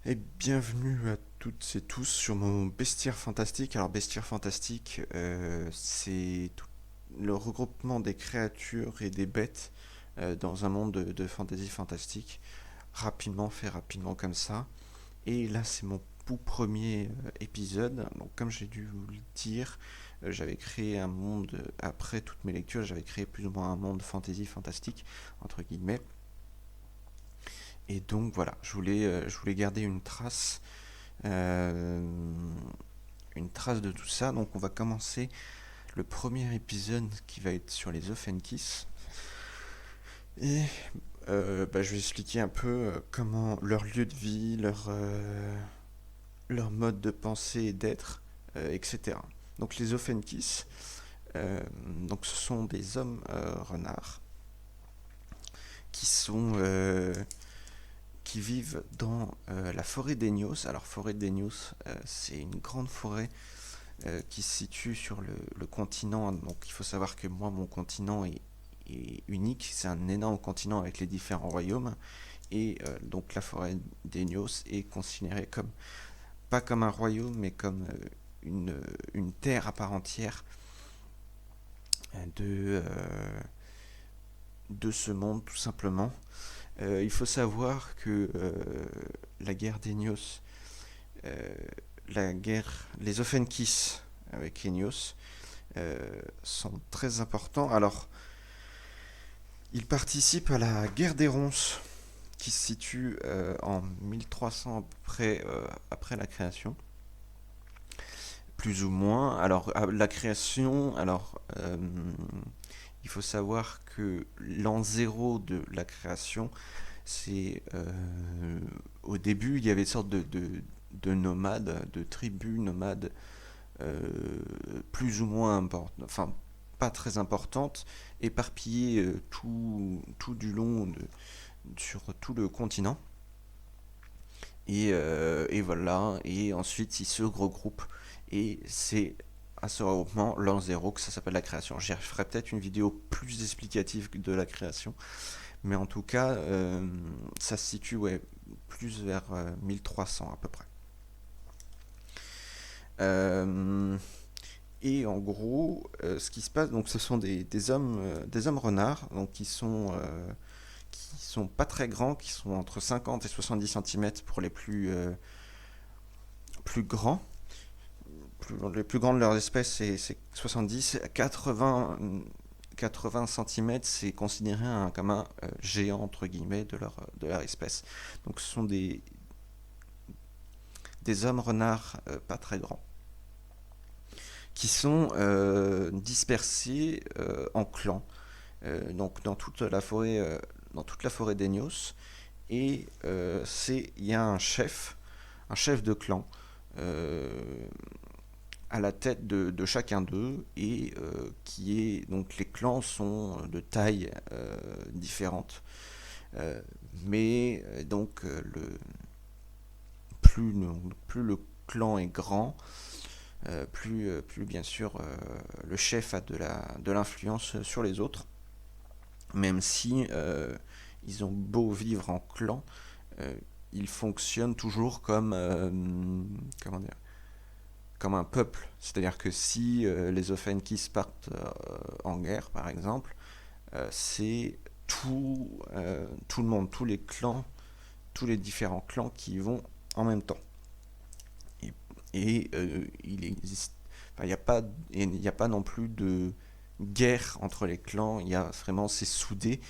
Et bienvenue à toutes et tous sur mon Bestiaire Fantastique. Alors Bestiaire Fantastique, c'est le regroupement des créatures et des bêtes dans un monde de fantasy fantastique, fait rapidement comme ça. Et là c'est mon tout premier épisode. Donc comme j'ai dû vous le dire, j'avais créé un monde, après toutes mes lectures, j'avais créé plus ou moins un monde fantasy fantastique, entre guillemets. Et donc voilà, je voulais garder euh, une trace de tout ça. Donc on va commencer le premier épisode qui va être sur les Offenkiss. Et je vais expliquer un peu comment leur lieu de vie, leur mode de pensée et d'être, etc. Donc les Offenkiss, donc ce sont des hommes renards qui sont qui vivent dans la forêt d'Enios. Alors forêt d'Enios, c'est une grande forêt qui se situe sur le continent. Donc il faut savoir que moi, mon continent est unique. C'est un énorme continent avec les différents royaumes. Et donc la forêt d'Enios est considérée comme, pas comme un royaume, mais comme une terre à part entière de, de ce monde, tout simplement. Il faut savoir que la guerre d'Enios, euh, les Offenkiss avec Enios, sont très importants. Alors, il participe à la guerre des Ronces, qui se situe en 1300 après la création, plus ou moins. Alors, à la création, il faut savoir que l'an zéro de la création, c'est au début, il y avait une sorte de nomades, de tribus nomades, euh, plus ou moins importantes, enfin pas très importantes, éparpillées tout du long sur tout le continent. Et voilà, et ensuite ils se regroupent, et c'est à ce regroupement, l'an zéro, que ça s'appelle la création. J'y ferai peut-être une vidéo plus explicative de la création, mais en tout cas, ça se situe, ouais, plus vers 1300 à peu près. Euh, et en gros, ce qui se passe, donc ce sont des hommes renards, donc qui sont pas très grands, qui sont entre 50 et 70 centimètres pour les plus grands. Les plus grands de leur espèce, c'est 70, 80 centimètres, c'est considéré comme un géant, entre guillemets, de leur espèce. Donc ce sont des hommes renards pas très grands, qui sont dispersés en clans, donc dans toute la forêt d'Enios. Et il y a un chef de clan, euh, à la tête de chacun d'eux, et qui est, donc les clans sont de taille différentes, euh, mais donc plus le clan est grand, plus bien sûr le chef a de l'influence sur les autres, même si ils ont beau vivre en clan, euh, ils fonctionnent toujours comment dire, comme un peuple. C'est-à-dire que si les Offenkiss partent en guerre, par exemple, c'est tout le monde, tous les clans, tous les différents clans qui y vont en même temps. Et, il existe, enfin, il n'y a pas non plus de guerre entre les clans. Il y a vraiment, c'est soudé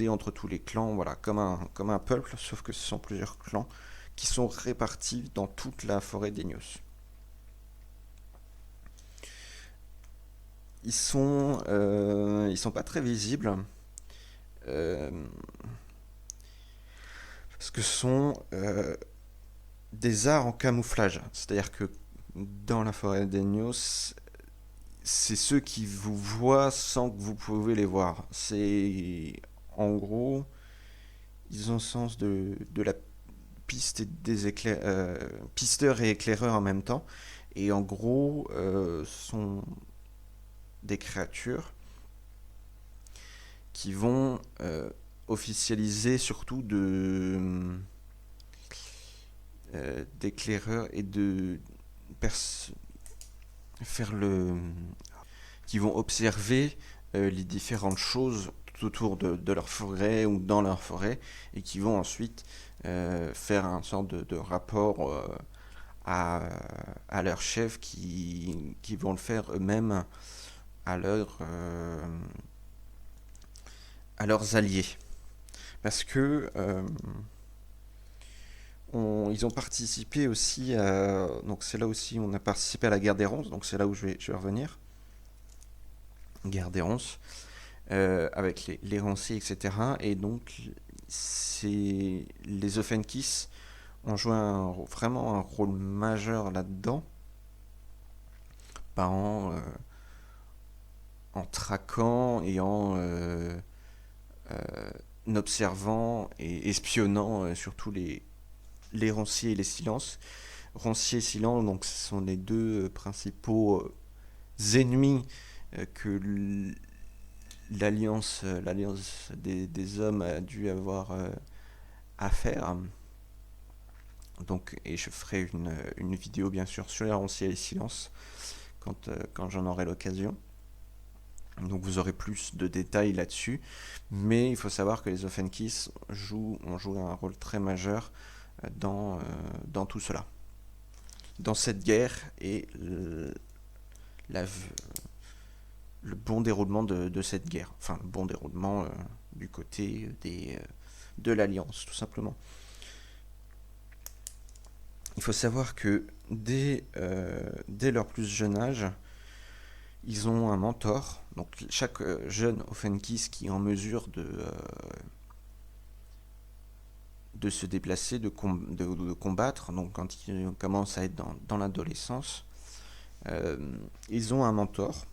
entre tous les clans, voilà, comme un peuple, sauf que ce sont plusieurs clans qui sont répartis dans toute la forêt d'Enios. Ils sont pas très visibles, euh, parce que ce sont des arts en camouflage. C'est-à-dire que dans la forêt d'Enios, c'est ceux qui vous voient sans que vous pouvez les voir. C'est en gros, ils ont le sens de la piste et pisteurs et éclaireurs en même temps. Et en gros, sont des créatures qui vont officialiser surtout d'éclaireurs et de faire qui vont observer les différentes choses tout autour de leur forêt ou dans leur forêt, et qui vont ensuite faire un sorte de rapport à leurs chefs, qui vont le faire eux-mêmes à à leurs alliés. Parce que ils ont participé aussi à... Donc c'est là aussi on a participé à la guerre des ronces, donc c'est là où je vais revenir. Guerre des ronces, avec les ronciers, etc. Et donc les Offenkiss ont joué vraiment un rôle majeur là-dedans, en traquant et en observant et espionnant surtout les ronciers et les silences. Ronciers et silence, donc ce sont les deux principaux ennemis que l'alliance des hommes a dû avoir à faire. Donc, et je ferai une vidéo bien sûr sur les ronciers et les silences quand j'en aurai l'occasion. Donc vous aurez plus de détails là-dessus. Mais il faut savoir que les Offenkiss ont joué un rôle très majeur dans tout cela. Dans cette guerre et le bon déroulement de cette guerre. Enfin, le bon déroulement du côté de l'Alliance, tout simplement. Il faut savoir que dès leur plus jeune âge, ils ont un mentor. Donc chaque jeune Offenkiss qui est en mesure de se déplacer, de combattre, donc quand ils commencent à être dans l'adolescence, ils ont un mentor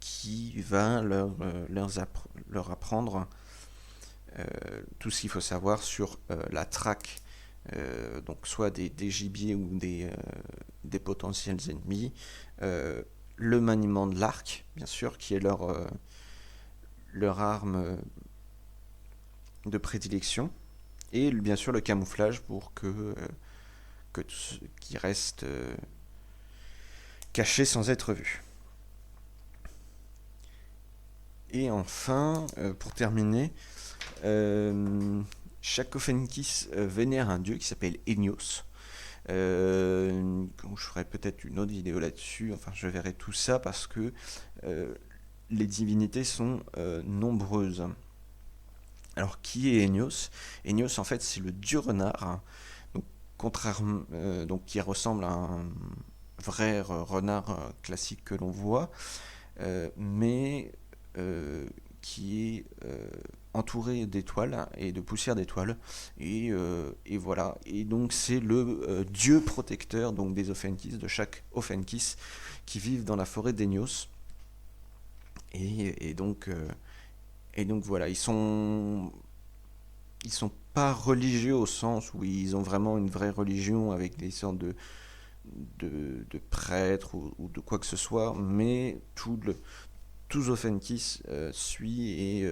qui va leur apprendre tout ce qu'il faut savoir sur la traque, donc soit des gibiers ou des potentiels ennemis, le maniement de l'arc, bien sûr, qui est leur arme de prédilection, et bien sûr le camouflage pour qu'ils restent cachés sans être vus. Et enfin, pour terminer, chaque Offenkiss vénère un dieu qui s'appelle Enios. Je ferai peut-être une autre vidéo là-dessus, enfin je verrai tout ça parce que les divinités sont nombreuses. Alors qui est Enios ? Enios en fait c'est le dieu renard, hein, donc, donc qui ressemble à un vrai renard classique que l'on voit, mais qui est entouré d'étoiles et de poussière d'étoiles, et voilà. Et donc c'est le dieu protecteur donc des Offenkiss, de chaque Offenkiss qui vivent dans la forêt d'Enios. Et donc voilà, ils sont pas religieux au sens où ils ont vraiment une vraie religion avec des sortes de prêtres ou de quoi que ce soit, mais tous Offenkiss suit et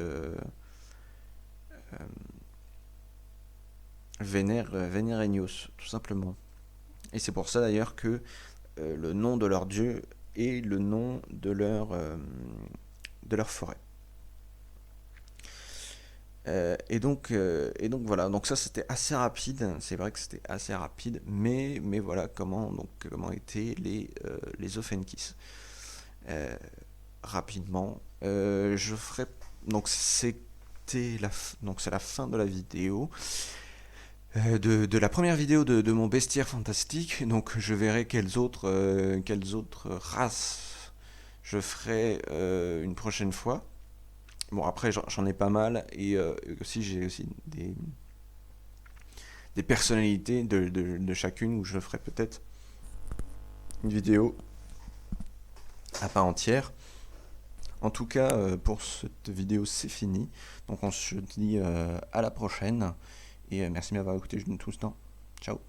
vénère Enios, tout simplement. Et c'est pour ça d'ailleurs que le nom de leur dieu est le nom de leur forêt. Et donc voilà, donc ça c'était assez rapide, c'est vrai que c'était assez rapide, mais voilà comment étaient les Offenkiss. Rapidement, je ferai, donc c'est la fin de la vidéo, de la première vidéo de mon bestiaire fantastique. Donc je verrai quelles autres races je ferai une prochaine fois. Bon, après j'en ai pas mal, et aussi j'ai aussi des personnalités de chacune, où je ferai peut-être une vidéo à part entière. En tout cas, pour cette vidéo, c'est fini. Donc on se dit à la prochaine. Et merci de m'avoir écouté tout ce temps. Ciao.